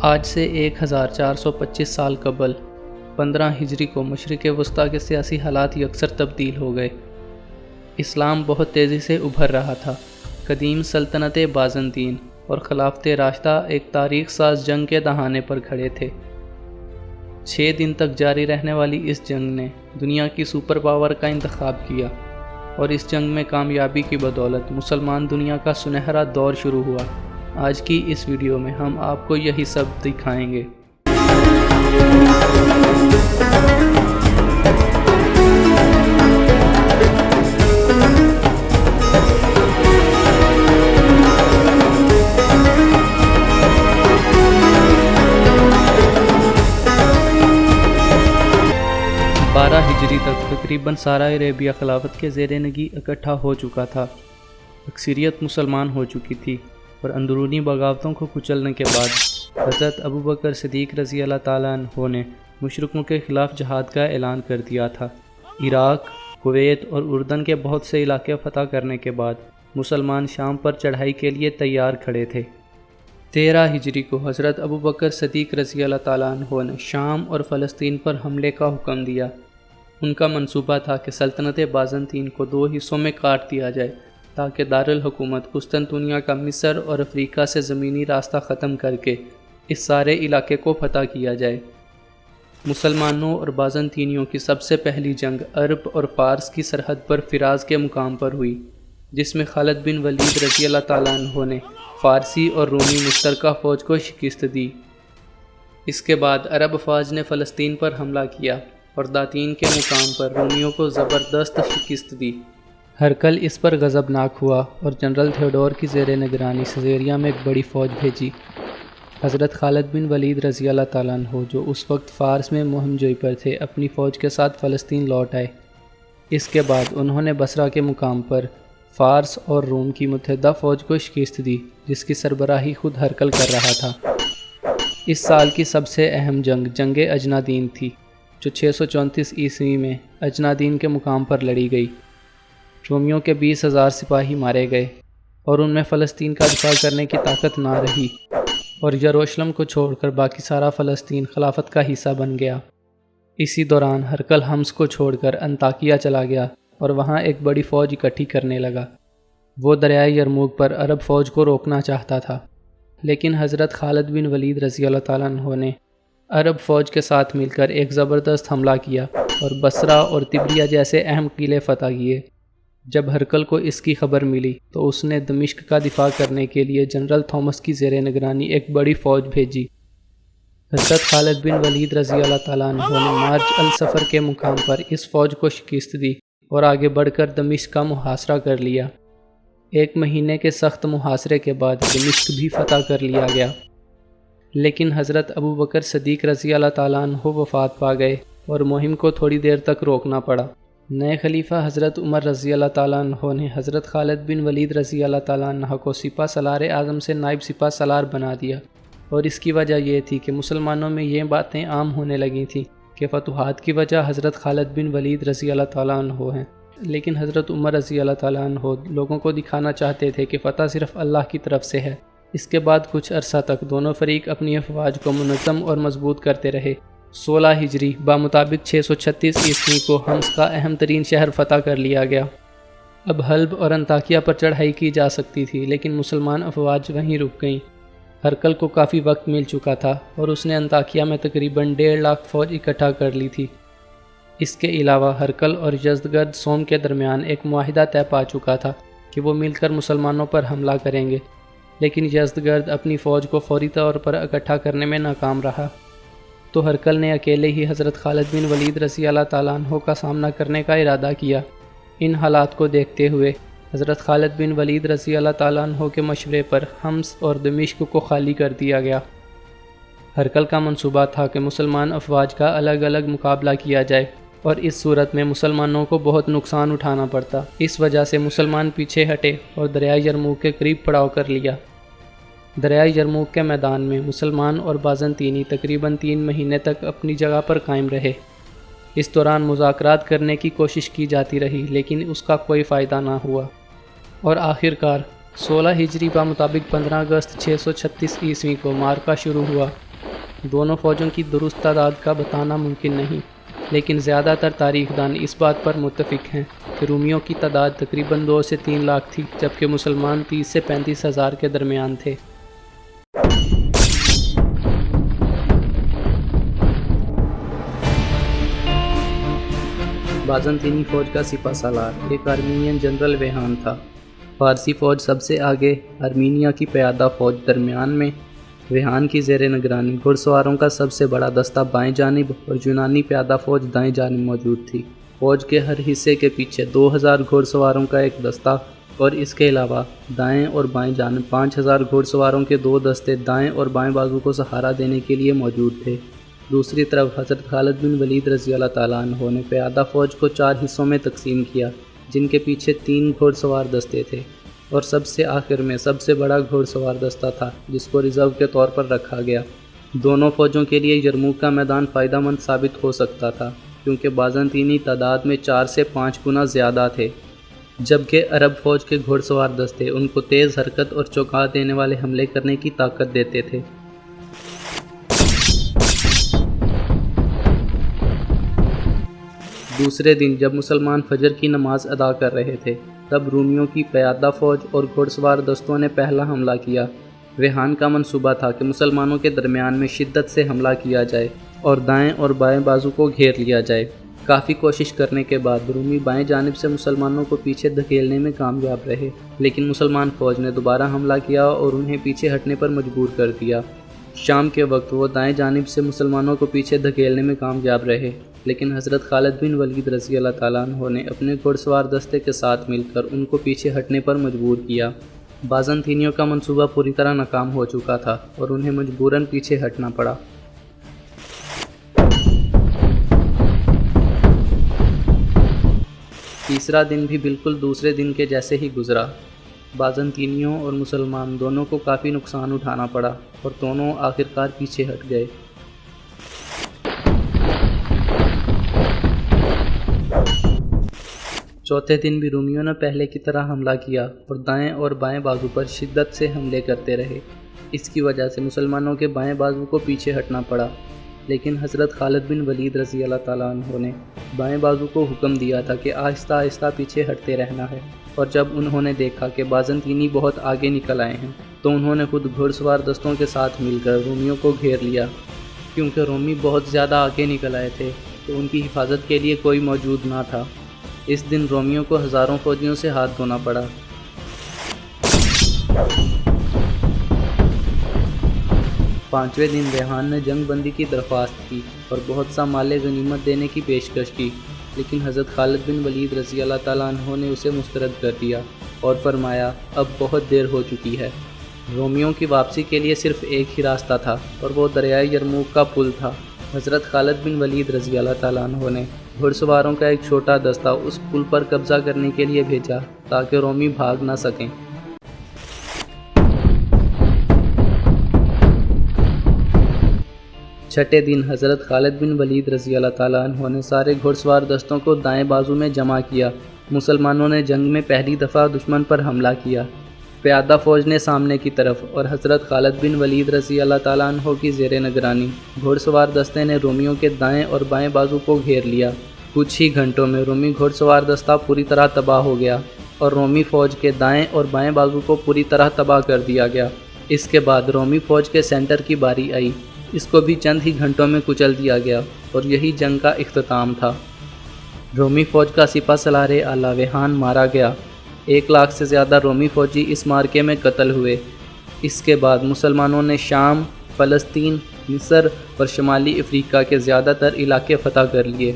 آج سے 1425 سال قبل 15 ہجری کو مشرق وسطیٰ کے سیاسی حالات یکسر تبدیل ہو گئے۔ اسلام بہت تیزی سے ابھر رہا تھا۔ قدیم سلطنت بازنطین اور خلافت راشدہ ایک تاریخ ساز جنگ کے دہانے پر کھڑے تھے۔ 6 دن تک جاری رہنے والی اس جنگ نے دنیا کی سپر پاور کا انتخاب کیا، اور اس جنگ میں کامیابی کی بدولت مسلمان دنیا کا سنہرا دور شروع ہوا۔ آج کی اس ویڈیو میں ہم آپ کو یہی سب دکھائیں گے۔ ہجری تک تقریباً سارا عربیہ خلافت کے زیر نگی اکٹھا ہو چکا تھا۔ اکثریت مسلمان ہو چکی تھی، اور اندرونی بغاوتوں کو کچلنے کے بعد حضرت ابوبکر صدیق رضی اللہ تعالیٰ عنہ نے مشرکوں کے خلاف جہاد کا اعلان کر دیا تھا۔ عراق، کویت اور اردن کے بہت سے علاقے فتح کرنے کے بعد مسلمان شام پر چڑھائی کے لیے تیار کھڑے تھے۔ 13 ہجری کو حضرت ابوبکر صدیق رضی اللہ تعالیٰ عنہ نے شام اور فلسطین پر حملے کا حکم دیا۔ ان کا منصوبہ تھا کہ سلطنت بازنطین کو 2 حصوں میں کاٹ دیا جائے، تاکہ دارالحکومت قسطنطنیہ کا مصر اور افریقہ سے زمینی راستہ ختم کر کے اس سارے علاقے کو فتح کیا جائے۔ مسلمانوں اور بازنطینیوں کی سب سے پہلی جنگ عرب اور فارس کی سرحد پر فراز کے مقام پر ہوئی، جس میں خالد بن ولید رضی اللہ تعالیٰ عنہ نے فارسی اور رومی مشترکہ فوج کو شکست دی۔ اس کے بعد عرب افواج نے فلسطین پر حملہ کیا اور داتین کے مقام پر رومیوں کو زبردست شکست دی۔ ہرکل اس پر غضبناک ہوا اور جنرل تھیوڈور کی زیر نگرانی سیزیریا میں ایک بڑی فوج بھیجی۔ حضرت خالد بن ولید رضی اللہ تعالیٰ عنہ، جو اس وقت فارس میں مہم جوئی پر تھے، اپنی فوج کے ساتھ فلسطین لوٹ آئے۔ اس کے بعد انہوں نے بصرہ کے مقام پر فارس اور روم کی متحدہ فوج کو شکست دی، جس کی سربراہی خود ہرکل کر رہا تھا۔ اس سال کی سب سے اہم جنگ اجنادین تھی، جو 634 عیسوی میں اجنادین کے مقام پر لڑی گئی۔ رومیوں کے 20,000 سپاہی مارے گئے، اور ان میں فلسطین کا دفاع کرنے کی طاقت نہ رہی، اور یروشلم کو چھوڑ کر باقی سارا فلسطین خلافت کا حصہ بن گیا۔ اسی دوران ہرکل حمص کو چھوڑ کر انطاکیہ چلا گیا اور وہاں ایک بڑی فوج اکٹھی کرنے لگا۔ وہ دریائے یرموک پر عرب فوج کو روکنا چاہتا تھا، لیکن حضرت خالد بن ولید رضی اللہ تعالیٰ عنہ نے عرب فوج کے ساتھ مل کر ایک زبردست حملہ کیا اور بصرہ اور طبریہ جیسے اہم قلعے فتح کیے۔ جب ہرکل کو اس کی خبر ملی تو اس نے دمشق کا دفاع کرنے کے لیے جنرل تھامس کی زیر نگرانی ایک بڑی فوج بھیجی۔ حضرت خالد بن ولید رضی اللہ تعالیٰ عنہ نے مارچ السفر کے مقام پر اس فوج کو شکست دی اور آگے بڑھ کر دمشق کا محاصرہ کر لیا۔ 1 مہینے کے سخت محاصرے کے بعد دمشق بھی فتح کر لیا گیا، لیکن حضرت ابوبکر صدیق رضی اللہ تعالیٰ عنہ وفات پا گئے اور مہم کو تھوڑی دیر تک روکنا پڑا۔ نئے خلیفہ حضرت عمر رضی اللہ تعالیٰ عنہ نے حضرت خالد بن ولید رضی اللہ تعالیٰ عنہ کو سپہ سالار اعظم سے نائب سپہ سالار بنا دیا، اور اس کی وجہ یہ تھی کہ مسلمانوں میں یہ باتیں عام ہونے لگی تھیں کہ فتوحات کی وجہ حضرت خالد بن ولید رضی اللہ تعالیٰ عنہ ہیں، لیکن حضرت عمر رضی اللہ تعالیٰ عنہ لوگوں کو دکھانا چاہتے تھے کہ فتح صرف اللہ کی طرف سے ہے۔ اس کے بعد کچھ عرصہ تک دونوں فریق اپنی افواج کو منظم اور مضبوط کرتے رہے۔ 16 ہجری بمطابق 636 عیسوی کو حمص کا اہم ترین شہر فتح کر لیا گیا۔ اب حلب اور انطاکیہ پر چڑھائی کی جا سکتی تھی، لیکن مسلمان افواج وہیں رک گئیں۔ ہرکل کو کافی وقت مل چکا تھا اور اس نے انطاکیہ میں تقریباً 1.5 لاکھ فوج اکٹھا کر لی تھی۔ اس کے علاوہ ہرکل اور یزدگرد سوم کے درمیان ایک معاہدہ طے پا چکا تھا کہ وہ مل کر مسلمانوں پر حملہ کریں گے، لیکن یزدگرد اپنی فوج کو فوری طور پر اکٹھا کرنے میں ناکام رہا، تو ہرکل نے اکیلے ہی حضرت خالد بن ولید رضی اللہ تعالیٰ عنہ کا سامنا کرنے کا ارادہ کیا۔ ان حالات کو دیکھتے ہوئے حضرت خالد بن ولید رضی اللہ تعالیٰ عنہ کے مشورے پر حمص اور دمشق کو خالی کر دیا گیا۔ ہرکل کا منصوبہ تھا کہ مسلمان افواج کا الگ الگ مقابلہ کیا جائے، اور اس صورت میں مسلمانوں کو بہت نقصان اٹھانا پڑتا۔ اس وجہ سے مسلمان پیچھے ہٹے اور دریائے یرموک کے قریب پڑاؤ کر لیا۔ دریائے یرموک کے میدان میں مسلمان اور بازنطینی تقریباً 3 مہینے تک اپنی جگہ پر قائم رہے۔ اس دوران مذاکرات کرنے کی کوشش کی جاتی رہی، لیکن اس کا کوئی فائدہ نہ ہوا، اور آخر کار 16 ہجری بمطابق 15 اگست 636 عیسوی کو معرکہ شروع ہوا دونوں فوجوں کی درست تعداد کا بتانا ممکن نہیں، لیکن زیادہ تر تاریخ دان اس بات پر متفق ہیں کہ رومیوں کی تعداد تقریباً 2 سے 3 لاکھ تھی، جبکہ مسلمان 30 سے 35 ہزار کے درمیان تھے۔ بازنطینی فوج کا سپہ سالار ایک آرمینین جنرل ویہان تھا۔ فارسی فوج سب سے آگے، آرمینیا کی پیادہ فوج درمیان میں، ویہان کی زیر نگرانی گھڑ سواروں کا سب سے بڑا دستہ بائیں جانب اور یونانی پیادہ فوج دائیں جانب موجود تھی۔ فوج کے ہر حصے کے پیچھے 2000 گھڑ سواروں کا ایک دستہ اور اس کے علاوہ دائیں اور بائیں جانب 5000 گھڑ سواروں کے 2 دستے دائیں اور بائیں بازو کو سہارا دینے کے لیے موجود تھے۔ دوسری طرف حضرت خالد بن ولید رضی اللہ تعالیٰ عنہ نے پیادہ فوج کو 4 حصوں میں تقسیم کیا، جن کے پیچھے 3 گھوڑ سوار دستے تھے، اور سب سے آخر میں سب سے بڑا گھوڑ سوار دستہ تھا جس کو ریزرو کے طور پر رکھا گیا۔ دونوں فوجوں کے لیے یرموک کا میدان فائدہ مند ثابت ہو سکتا تھا، کیونکہ بازنطینی تعداد میں 4 سے 5 گنا زیادہ تھے، جبکہ عرب فوج کے گھوڑ سوار دستے ان کو تیز حرکت اور چونکا دینے والے حملے کرنے کی طاقت دیتے تھے۔ دوسرے دن جب مسلمان فجر کی نماز ادا کر رہے تھے، تب رومیوں کی پیادہ فوج اور گھوڑ سوار دستوں نے پہلا حملہ کیا۔ ویہان کا منصوبہ تھا کہ مسلمانوں کے درمیان میں شدت سے حملہ کیا جائے اور دائیں اور بائیں بازو کو گھیر لیا جائے۔ کافی کوشش کرنے کے بعد رومی بائیں جانب سے مسلمانوں کو پیچھے دھکیلنے میں کامیاب رہے، لیکن مسلمان فوج نے دوبارہ حملہ کیا اور انہیں پیچھے ہٹنے پر مجبور کر دیا۔ شام کے وقت وہ دائیں جانب سے مسلمانوں کو پیچھے دھکیلنے میں کامیاب رہے، لیکن حضرت خالد بن ولید رضی اللہ تعالیٰ عنہ نے اپنے گھوڑ سوار دستے کے ساتھ مل کر ان کو پیچھے ہٹنے پر مجبور کیا۔ بازنطینیوں کا منصوبہ پوری طرح ناکام ہو چکا تھا اور انہیں مجبوراً پیچھے ہٹنا پڑا۔ تیسرا دن بھی بالکل دوسرے دن کے جیسے ہی گزرا۔ بازنطینیوں اور مسلمان دونوں کو کافی نقصان اٹھانا پڑا اور دونوں آخرکار پیچھے ہٹ گئے۔ چوتھے دن بھی رومیوں نے پہلے کی طرح حملہ کیا اور دائیں اور بائیں بازو پر شدت سے حملے کرتے رہے۔ اس کی وجہ سے مسلمانوں کے بائیں بازو کو پیچھے ہٹنا پڑا، لیکن حضرت خالد بن ولید رضی اللہ تعالیٰ عنہ نے بائیں بازو کو حکم دیا تھا کہ آہستہ آہستہ پیچھے ہٹتے رہنا ہے، اور جب انہوں نے دیکھا کہ بازنطینی بہت آگے نکل آئے ہیں تو انہوں نے خود گھوڑ سوار دستوں کے ساتھ مل کر رومیوں کو گھیر لیا۔ کیونکہ رومی بہت زیادہ آگے نکل آئے تھے تو ان کی حفاظت کے لیے کوئی موجود نہ تھا۔ اس دن رومیوں کو ہزاروں فوجیوں سے ہاتھ دھونا پڑا۔ پانچویں دن ویہان نے جنگ بندی کی درخواست کی اور بہت سا مال غنیمت دینے کی پیشکش کی، لیکن حضرت خالد بن ولید رضی اللہ تعالیٰ عنہ نے اسے مسترد کر دیا اور فرمایا اب بہت دیر ہو چکی ہے۔ رومیوں کی واپسی کے لیے صرف ایک ہی راستہ تھا اور وہ دریائے یرموک کا پل تھا۔ حضرت خالد بن ولید رضی اللہ تعالیٰ عنہ نے گھڑ سواروں کا ایک چھوٹا دستہ اس پل پر قبضہ کرنے کے لیے بھیجا تاکہ رومی بھاگ نہ سکیں۔ چھٹے دن حضرت خالد بن ولید رضی اللہ تعالیٰ عنہ نے سارے گھڑ سوار دستوں کو دائیں بازو میں جمع کیا۔ مسلمانوں نے جنگ میں پہلی دفعہ دشمن پر حملہ کیا۔ پیادہ فوج نے سامنے کی طرف اور حضرت خالد بن ولید رضی اللہ تعالیٰ عنہ کی زیر نگرانی گھوڑ سوار دستے نے رومیوں کے دائیں اور بائیں بازو کو گھیر لیا۔ کچھ ہی گھنٹوں میں رومی گھوڑ سوار دستہ پوری طرح تباہ ہو گیا اور رومی فوج کے دائیں اور بائیں بازو کو پوری طرح تباہ کر دیا گیا۔ اس کے بعد رومی فوج کے سینٹر کی باری آئی، اس کو بھی چند ہی گھنٹوں میں کچل دیا گیا اور یہی جنگ کا اختتام تھا۔ رومی فوج کا سپہ سالار اعلیٰ ویہان مارا گیا۔ 1 لاکھ سے زیادہ رومی فوجی اس معرکے میں قتل ہوئے۔ اس کے بعد مسلمانوں نے شام، فلسطین، مصر اور شمالی افریقہ کے زیادہ تر علاقے فتح کر لیے۔